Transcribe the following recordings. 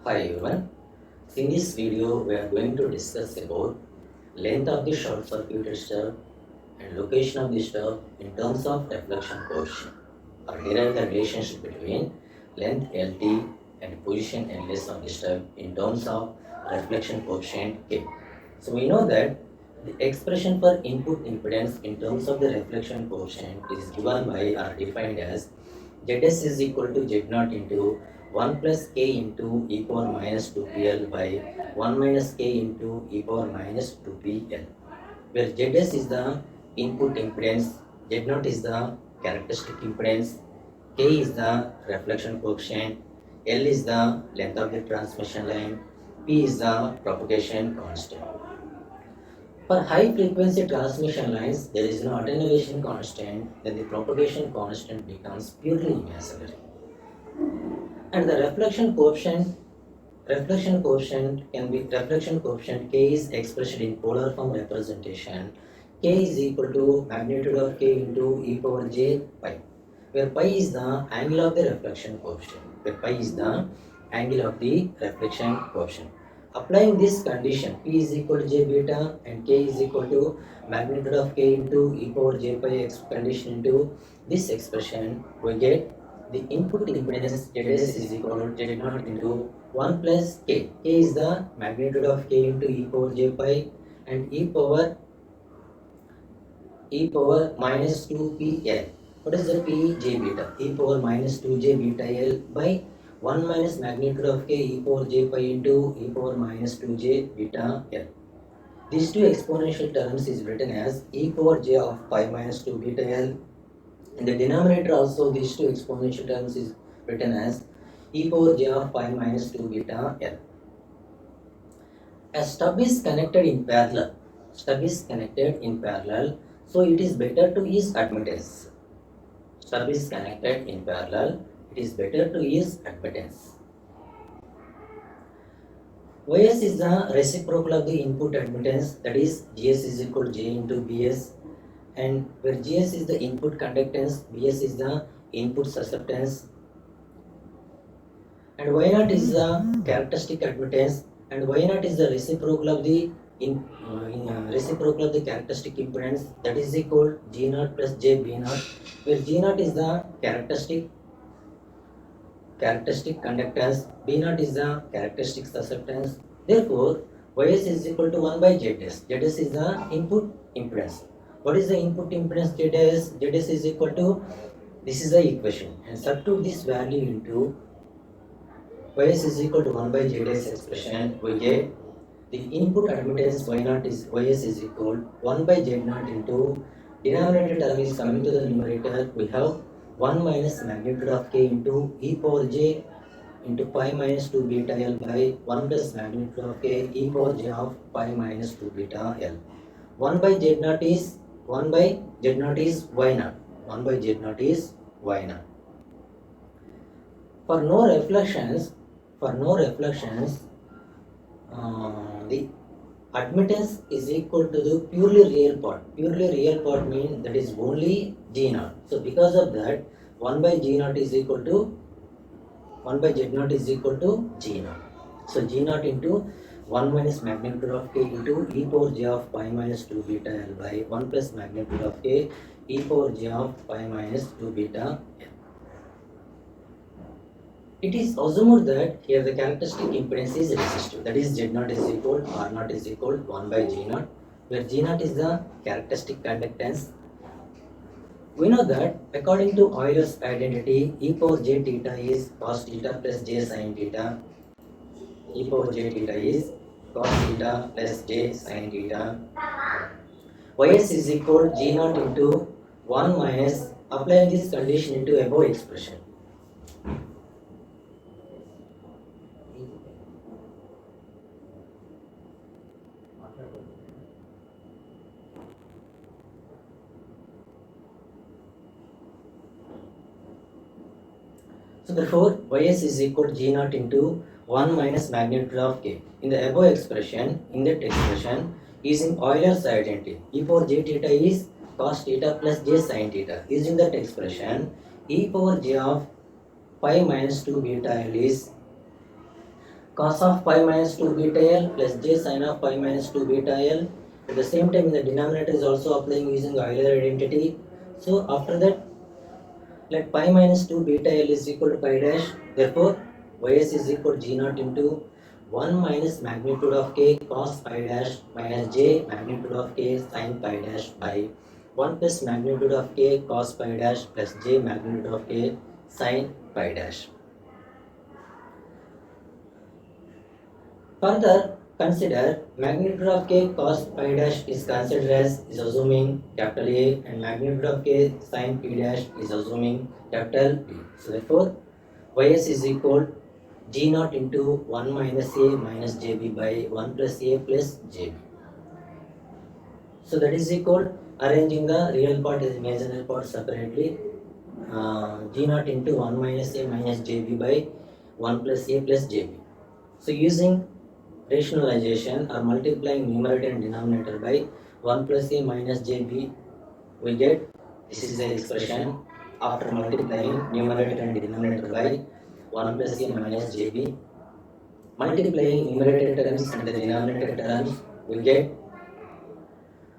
Hi everyone. In this video, we are going to discuss about length of the short circuited stub and location of the stub in terms of reflection coefficient, or derive the relationship between length LT and position NLS of the stub in terms of reflection coefficient K. So we know that the expression for input impedance in terms of the reflection coefficient is given by or defined as Zs is equal to Z0 into 1 plus k into e power minus 2pl by 1 minus k into e power minus 2pl, where Zs is the input impedance, Z0 is the characteristic impedance, k is the reflection coefficient, L is the length of the transmission line, P is the propagation constant. For high frequency transmission lines, there is no attenuation constant, then the propagation constant becomes purely imaginary. And the reflection coefficient K is expressed in polar form representation. K is equal to magnitude of K into e power j pi, where pi is the angle of the reflection coefficient. Applying this condition, P is equal to j beta and K is equal to magnitude of K into e power j pi condition into this expression, we get the input impedance Zs is equal to Z0 into 1 plus K. K is the magnitude of K into e power j pi and e power minus 2pl. What is the P j beta? E power minus 2j beta L by 1 minus magnitude of K e power j pi into e power minus 2j beta L. These two exponential terms is written as e power j of pi minus 2 beta L. In the denominator also these two exponential terms is written as e power j of pi minus 2 beta L. As stub is connected in parallel, so it is better to use admittance. Stub is connected in parallel, it is better to use admittance. Ys is the reciprocal of the input admittance, that is Gs is equal to J into Bs, and where Gs is the input conductance, Bs is the input susceptance, and Y0 is the characteristic admittance, and Y0 is the reciprocal of the characteristic impedance, that is equal G0 plus JB0, where G0 is the characteristic conductance, B0 is the characteristic susceptance. Therefore, Ys is equal to 1 by Zs. Zs is the input impedance. What is the input impedance Zs? Zs is equal to, this is the equation, and substitute this value into Ys is equal to 1 by Zs expression, we get the input admittance Y0 is Ys is equal 1 by Z0 into denominator term is coming to the numerator, we have 1 minus magnitude of K into e power j into pi minus 2 beta L by 1 plus magnitude of K e power j of pi minus 2 beta L. 1 by Z0 is Y0. 1 by Z0 is Y0. For no reflections, the admittance is equal to the purely real part. Purely real part means that is only G0. So because of that, 1 by Z0 is equal to G0. So G0 into 1 minus magnitude of K into e power j of pi minus 2 beta L by 1 plus magnitude of K e power j of pi minus 2 beta L. It is assumed that here the characteristic impedance is resistive, that is Z0 is equal, R0 is equal 1 by G0, where G0 is the characteristic conductance. We know that according to Euler's identity, e power j theta is cos theta plus j sin theta. E power j theta is cos theta plus j sin theta. Ys is equal G0 into 1 minus, applying this condition into above expression. So therefore, Ys is equal to G0 into 1 minus magnitude of K. In the above expression, using Euler's identity, e power j theta is cos theta plus j sin theta. Using that expression, e power j of pi minus 2 beta L is cos of pi minus 2 beta L plus j sin of pi minus 2 beta L. At the same time, the denominator is also applying using Euler identity. So after that, let pi minus 2 beta L is equal to pi dash. Therefore, ys is equal to g naught into 1 minus magnitude of k cos pi dash minus j magnitude of k sin pi dash by 1 plus magnitude of k cos pi dash plus j magnitude of k sin pi dash. Further, consider magnitude of k cos pi dash is considered as is assuming capital A, and magnitude of k sin pi dash is assuming capital B. So therefore, ys is equal g naught into 1 minus a minus jb by 1 plus a plus jb. So that is equal, arranging the real part and imaginary part separately, g naught into 1 minus a minus jb by 1 plus a plus jb. So using rationalization or multiplying numerator and denominator by 1 plus a minus jb, we get this is the expression after multiplying numerator and denominator by 1 plus a minus jb. Multiplying numerator terms and the denominator terms, we get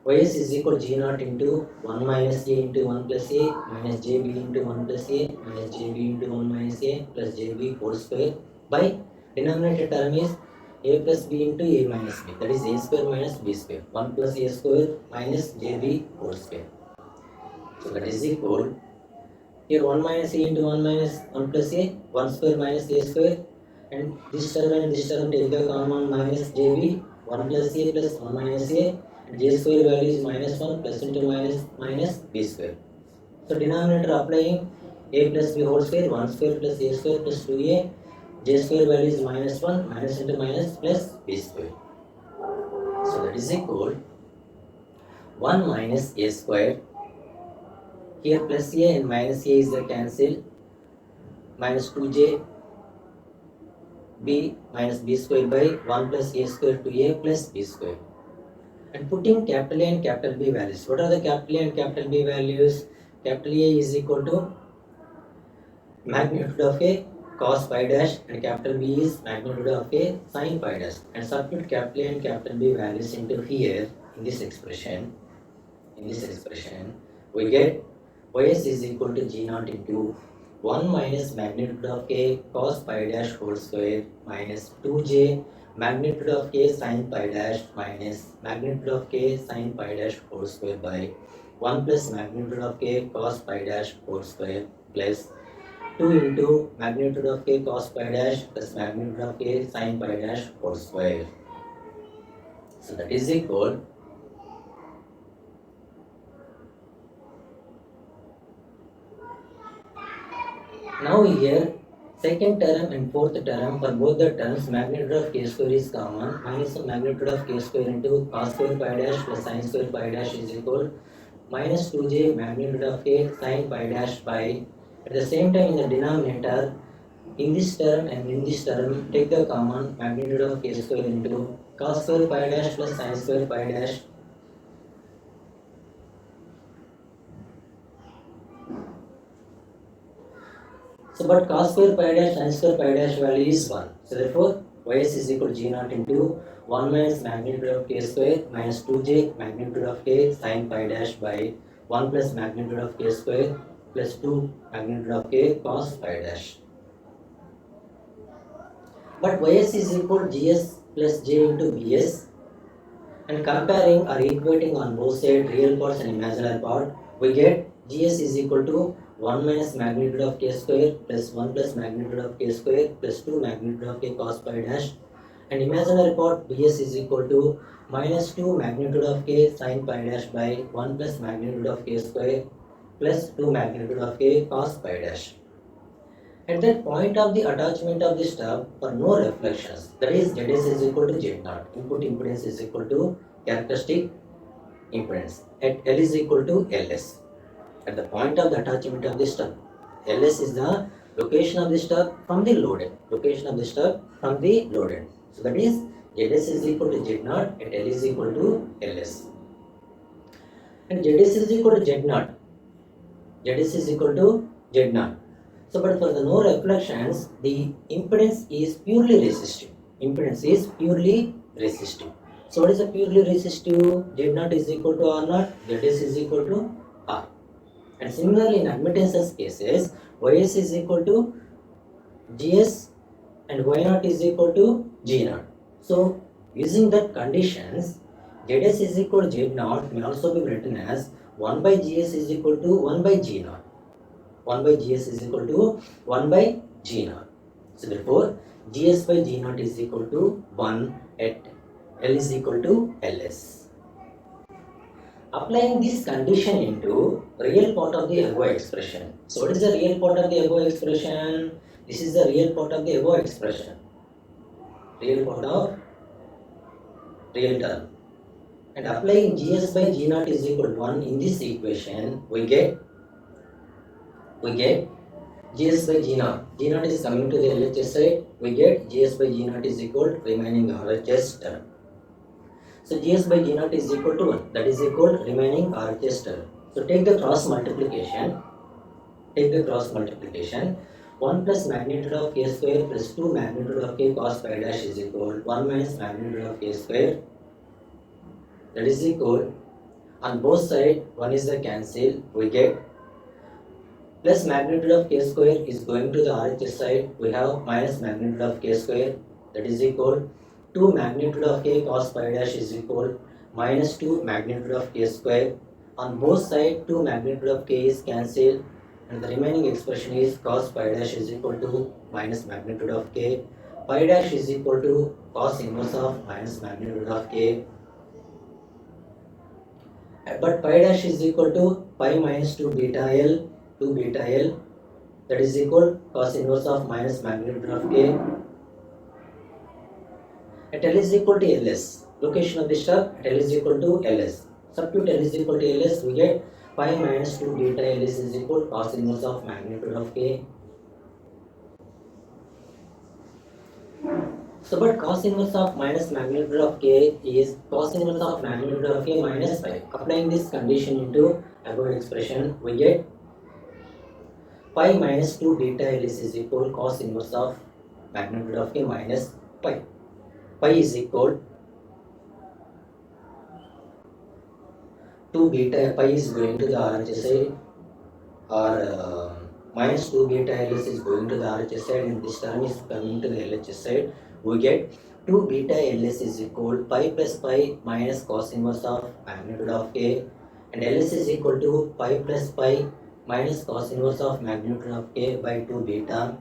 ys is equal to g naught into 1 minus a into 1 plus a minus jb into 1 plus a minus jb into 1 minus a plus jb whole square by denominator term is a plus b into a minus b, that is a square minus b square, 1 plus a square minus jb whole square. So that is equal, here 1 minus a into 1 minus 1 plus a, 1 square minus a square, and this term and this term take the common minus jb, 1 plus a plus 1 minus a, and j square value is minus 1 plus into minus b square. So denominator applying a plus b whole square, 1 square plus a square plus 2a, j square value is minus 1 minus into minus plus b square. So that is equal 1 minus a square, here plus a and minus a is the cancel, minus 2j b minus b square by 1 plus a square to a plus b square. And putting capital A and capital B values. What are the capital A and capital B values? Capital A is equal to magnitude of a cos pi dash, and capital B is magnitude of a sin pi dash. And substitute capital A and capital B values into here in this expression. We get ys is equal to g naught into 1 minus magnitude of k cos pi dash whole square minus 2j magnitude of k sin pi dash minus magnitude of k sin pi dash whole square by 1 plus magnitude of k cos pi dash whole square plus 2 into magnitude of k cos pi dash plus magnitude of k sin pi dash whole square. So that is equal, now here second term and fourth term, for both the terms magnitude of k square is common, minus the magnitude of k square into cos square pi dash plus sin square pi dash is equal minus 2j magnitude of k sin pi dash by, at the same time in the denominator, in this term and in this term take the common magnitude of k square into cos square pi dash plus sin square pi dash. So but cos square pi dash sin square pi dash value is 1. So therefore ys is equal to g naught into 1 minus magnitude of k square minus 2j magnitude of k sin pi dash by 1 plus magnitude of k square plus 2 magnitude of k cos pi dash. But ys is equal to gs plus j into bs, and comparing or equating on both sides real parts and imaginary part, we get gs is equal to 1 minus magnitude of k square plus 1 plus magnitude of k square plus 2 magnitude of k cos pi dash, and imaginary part bs is equal to minus 2 magnitude of k sin pi dash by 1 plus magnitude of k square plus 2 magnitude of k cos pi dash. At that point of the attachment of the stub, for no reflections, that is Zs is equal to Z naught, input impedance is equal to characteristic impedance, at L is equal to Ls. At the point of the attachment of the stub, Ls is the location of the stub from the load end, So that is Zs is equal to Z naught at L is equal to Ls. And Zs is equal to Z naught. So but for the no reflections, the impedance is purely resistive. impedance is purely resistive. So what is a purely resistive? Z0 is equal to R0, Zs is equal to R. And similarly in admittances cases, Ys is equal to Gs and Y0 is equal to G0. So using that conditions, Zs is equal to Z0 may also be written as 1 by Gs is equal to 1 by G0. 1 by Gs is equal to 1 by G0. So therefore, Gs by G0 is equal to 1 at L is equal to Ls. Applying this condition into real part of the above expression. So what is the real part of the above expression? This is the real part of the above expression. Real part of real term. And applying Gs by G0 is equal to 1 in this equation, we get Gs by G0. G0 is coming to the LHS side, we get Gs by G0 is equal to remaining RHS term. So Gs by G0 is equal to 1, that is equal to remaining RHS term. So take the cross multiplication. 1 plus magnitude of k square plus 2 magnitude of k cos phi dash is equal to 1 minus magnitude of k square, that is equal, on both sides 1 is the cancel, we get plus magnitude of k square is going to the RHS side, we have minus magnitude of k square, that is equal 2 magnitude of k cos phi dash is equal minus 2 magnitude of k square. On both sides 2 magnitude of k is cancelled and the remaining expression is cos phi dash is equal to minus magnitude of k. Phi dash is equal to cos inverse of minus magnitude of k. But pi dash is equal to pi minus 2 beta L, that is equal cos inverse of minus magnitude of k. At L is equal to Ls, location of the step at L is equal to Ls. Substitute L is equal to Ls, we get pi minus 2 beta Ls is equal cos inverse of magnitude of k. So but cos inverse of minus magnitude of k is cos inverse of magnitude of k minus pi. Applying this condition into above expression, we get pi minus 2 beta Ls is equal cos inverse of magnitude of k minus pi. Pi is equal 2 beta, pi is going to the RHS side, or minus 2 beta Ls is going to the RHS side and this term is coming to the LHS side. We get 2 beta Ls is equal pi plus pi minus cos inverse of magnitude of k, and Ls is equal to pi plus pi minus cos inverse of magnitude of k by 2 beta,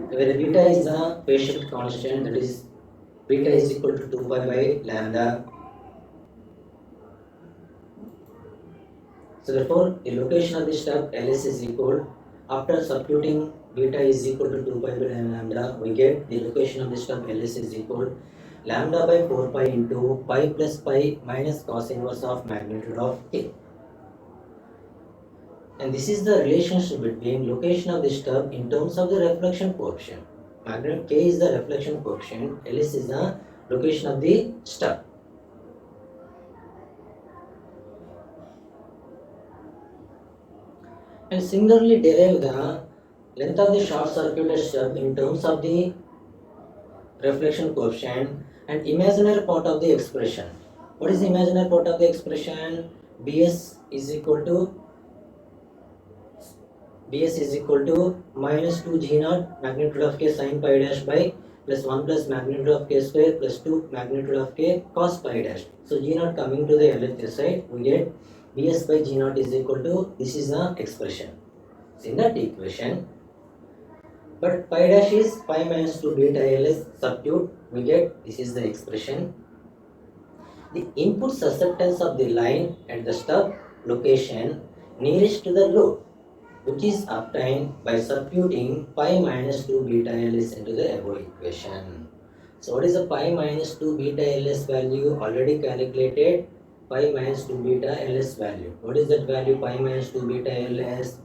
where beta is the phase shift constant, that is beta is equal to 2 pi by lambda. So therefore, the location of this step Ls is equal, after substituting beta is equal to 2 pi by lambda, we get the location of this step Ls is equal lambda by 4 pi into pi plus pi minus cos inverse of magnitude of k. And this is the relationship between location of this step in terms of the reflection coefficient. Magnitude k is the reflection coefficient, Ls is the location of the step. And similarly derive the length of the short circuited stub in terms of the reflection coefficient and imaginary part of the expression. What is the imaginary part of the expression? Bs is equal to minus 2 g naught magnitude of k sin pi dash by plus 1 plus magnitude of k square plus 2 magnitude of k cos pi dash. So g naught coming to the LHS side, we get Bs by g naught is equal to, this is the expression. So in that equation, but pi dash is pi minus 2 beta Ls, substitute, we get, this is the expression. The input susceptance of the line at the stub location nearest to the load, which is obtained by substituting pi minus 2 beta Ls into the above equation. So what is the pi minus 2 beta Ls value? Already calculated pi minus 2 beta Ls value. What is that value? Pi minus 2 beta Ls.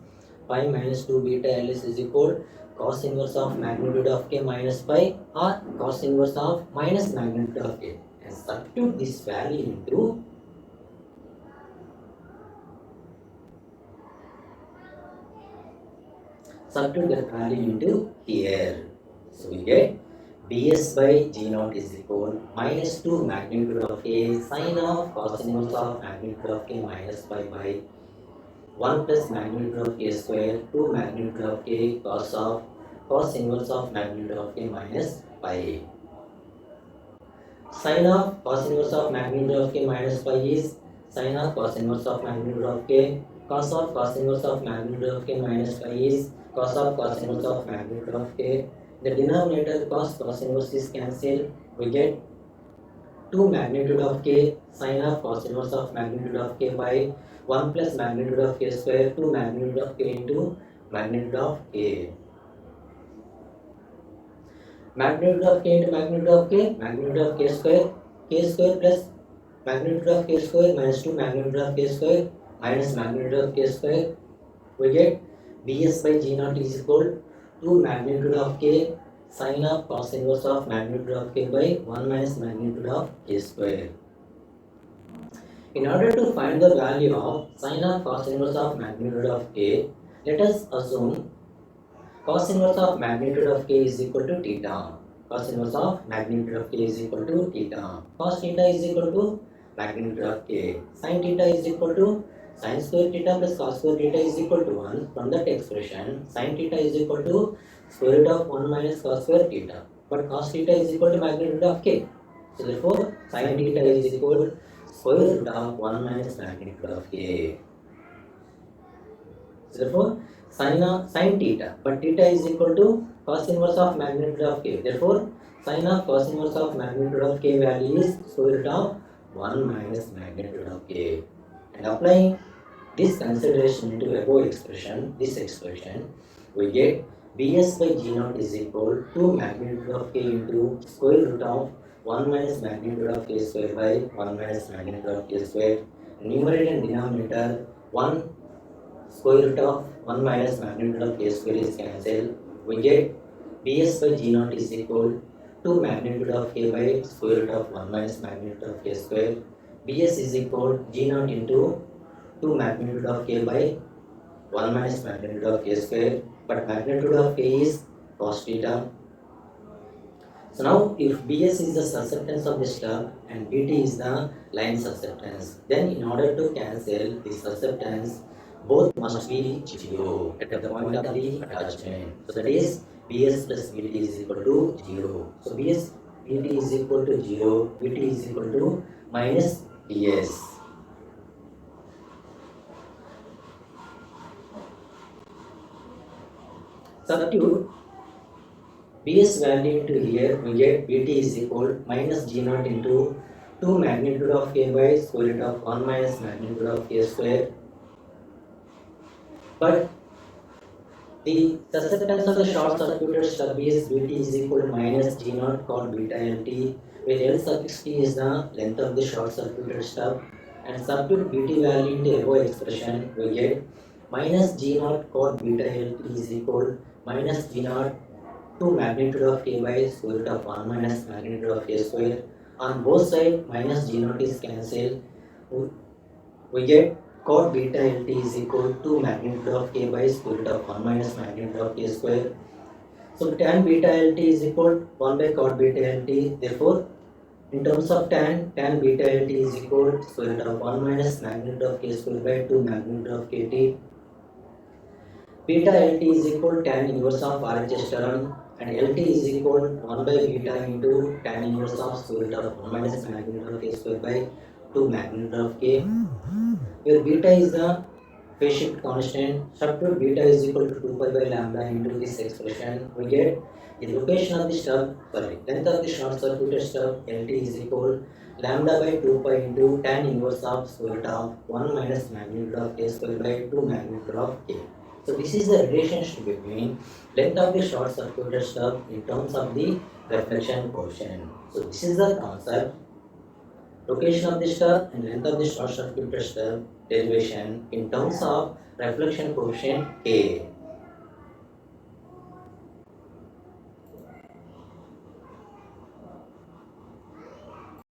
Pi minus 2 beta Ls is equal cos inverse of magnitude of k minus pi or cos inverse of minus magnitude of k. And substitute this value into here. So we get Bs by G naught is equal minus 2 magnitude of A sine of cos inverse of magnitude of K minus pi by 1 plus magnitude of K square 2 magnitude of K cos inverse of magnitude of K minus pi. Sine of cos inverse of magnitude of K minus pi is sine of cos inverse of magnitude of K. Cos of cos inverse of magnitude of K minus pi is cos of cos inverse of magnitude of K. The denominator cos inverse is cancelled. We get 2 magnitude of K sine of cos inverse of magnitude of K by 1 plus magnitude of K square 2 magnitude of K into magnitude of K. Magnitude of K into magnitude of K square plus magnitude of K square minus 2 magnitude of K square minus magnitude of K square. We get Bs by G naught is equal to magnitude of K sine of cos inverse of magnitude of K by 1 minus magnitude of K square. In order to find the value of sine of cos inverse of magnitude of K, let us assume cos inverse of magnitude of K is equal to theta. Cos inverse of magnitude of K is equal to theta. Cos theta is equal to magnitude of K. Sin theta is equal to sin square theta plus cos square theta is equal to 1. From that expression, sin theta is equal to square root of 1 minus cos square theta. But cos theta is equal to magnitude of K. So therefore, sin theta is equal to square root of 1 minus magnitude of K. So therefore, sin theta, but theta is equal to cos inverse of magnitude of K. Therefore, sin of cos inverse of magnitude of K value is square root of 1 minus magnitude of K. And applying this consideration into above expression, we get Bs by G naught is equal to magnitude of K into square root of 1 minus magnitude of K square by 1 minus magnitude of K square. Numerator and denominator 1 square root of 1 minus magnitude of K square is cancelled. We get Bs by G naught is equal to magnitude of K by square root of 1 minus magnitude of K square. Bs is equal G naught into 2 magnitude of K by 1 minus magnitude of K square. But magnitude of K is cos theta. So now if Bs is the susceptance of the stub and Bt is the line susceptance, then in order to cancel the susceptance, both must be 0 at the point of the attachment. So that is Bs plus Bt is equal to 0. So Bs Bt is equal to 0, Bt is equal to minus Bs. Substitute Bs value into here, we get Bt is equal minus G naught into 2 magnitude of K by square root of 1 minus magnitude of K square. But the susceptance of the short circuited stub is Bt is equal to minus G naught called beta LT, where L suffix T is the length of the short circuited stub. And substitute Bt value into above expression, we get minus G naught called beta LT is equal minus G naught to magnitude of K by square root of 1 minus magnitude of K square. On both sides, minus G naught is cancelled. We get cot beta LT is equal to magnitude of K by square root of 1 minus magnitude of K square. So tan beta LT is equal to 1 by cot beta LT. Therefore, in terms of tan beta LT is equal to square root of 1 minus magnitude of K square by 2 magnitude of KT. Beta LT is equal to tan inverse of Rh and LT is equal to 1 by beta into tan inverse of square root of 1 minus magnitude of K square by 2 magnitude of K, where beta is the phase shift constant. Substitute beta is equal to 2 pi by lambda into this expression. We get the location of the stub, length of the short circuited stub LT is equal lambda by 2 pi into tan inverse of square root of 1 minus magnitude of K square by 2 magnitude of K. So this is the relationship between length of the short circuited stub in terms of the reflection coefficient. So this is the concept. Location of the stub and length of the short circuited stub derivation in terms of reflection coefficient A.